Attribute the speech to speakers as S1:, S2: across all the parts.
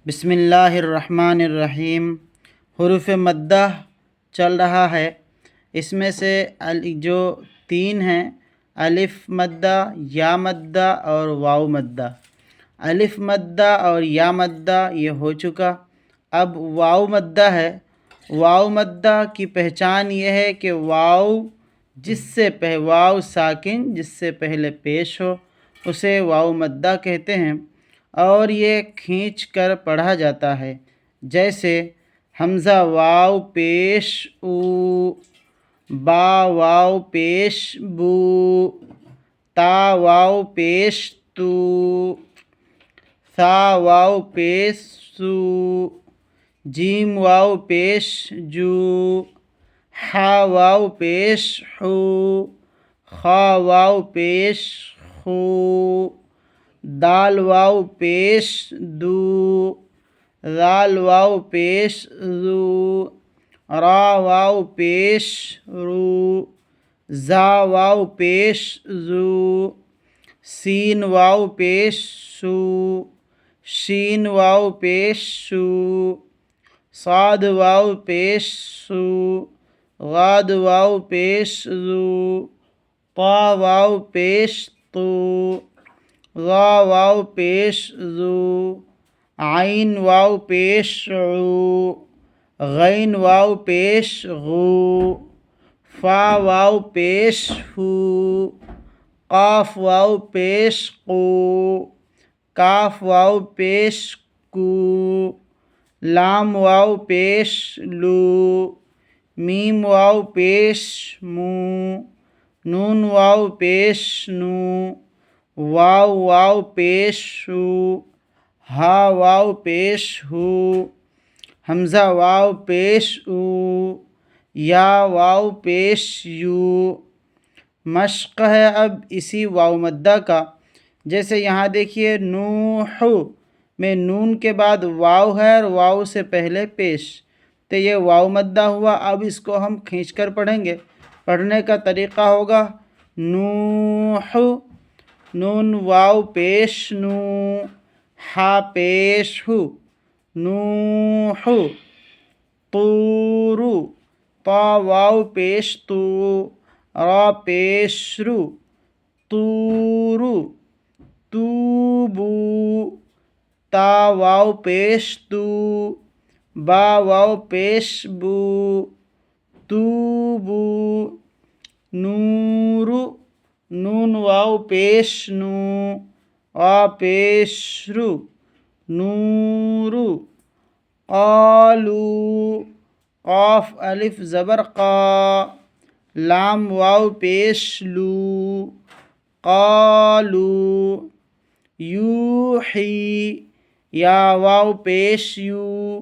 S1: بسم اللہ الرحمن الرحیم۔ حروف مدہ چل رہا ہے، اس میں سے جو تین ہیں الف مدہ، یا مدہ اور واو مدہ۔ الف مدہ اور یا مدہ یہ ہو چکا، اب واو مدہ ہے۔ واو مدہ کی پہچان یہ ہے کہ واو ساکن جس سے پہلے پیش ہو اسے واو مدہ کہتے ہیں، اور یہ کھینچ کر پڑھا جاتا ہے، جیسے حمزہ واو پیش او، با واو پیش بو، تا واو پیش تو، ثا واو پیش سو، جیم واو پیش جو، حا واو پیش حو، خا واو پیش خو، دال واو پیش دو، ذال واو پیش ذو، را واو پیش رو، زا واو پیش زو، سین واو پیش سو، شین واو پیش شو، صاد واو پیش سو، غاد واو پیش ذو، طا واو پیش تو، غا واو پیش ذو، عین واو پیش عو، غین واو پیش غو، فا واو پیش فو، قاف واو پیش قو، کاف واو پیش کو، لام واو پیش لو، میم واو پیش مو، نون واو پیش نو، واو پیش ہو، ہا واو پیش ہو، حمزہ واو پیش او، یا واو پیش یو۔ مشق ہے اب اسی واو مدہ کا، جیسے یہاں دیکھیے نوح میں نون کے بعد واو ہے اور واو سے پہلے پیش، تو یہ واو مدہ ہوا۔ اب اس کو ہم کھینچ کر پڑھیں گے۔ پڑھنے کا طریقہ ہوگا نوح، نون واو پیش نو، ہا پیش ہو، نوح، طور، طا واو پیش تو، را پیش رو، طور، توبو، تا واو پیش تو، با واو پیش بو، توبو، نور، نون واو پیش نو، آ پیش رو، نور، قالو، قاف الف زبر قا، لام واو پیش لو، قالو، یوحی، یا واو پیش یو،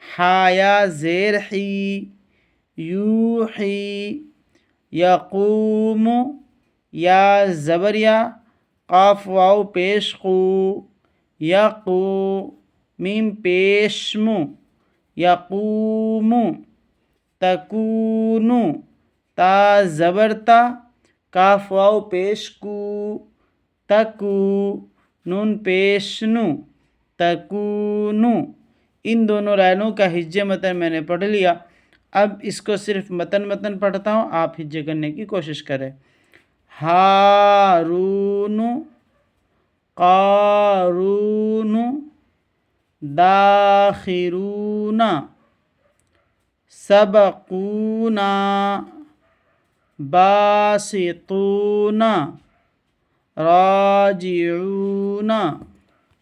S1: حا یا زیر حی، یوحی، یقوم، یا زبر یا، قاف واو پیش قو، یقو، میم پیش مو، یقوم، تکونو، تا زبر تا، کاف واو پیش کو، تکو، نون پیش نو، تکونو۔ ان دونوں لائنوں کا ہجے متن میں نے پڑھ لیا۔ اب اس کو صرف متن پڑھتا ہوں، آپ ہجے کرنے کی کوشش کریں۔ ہارون، قارون، داخرون، سبقونا، باسطون، راجعون،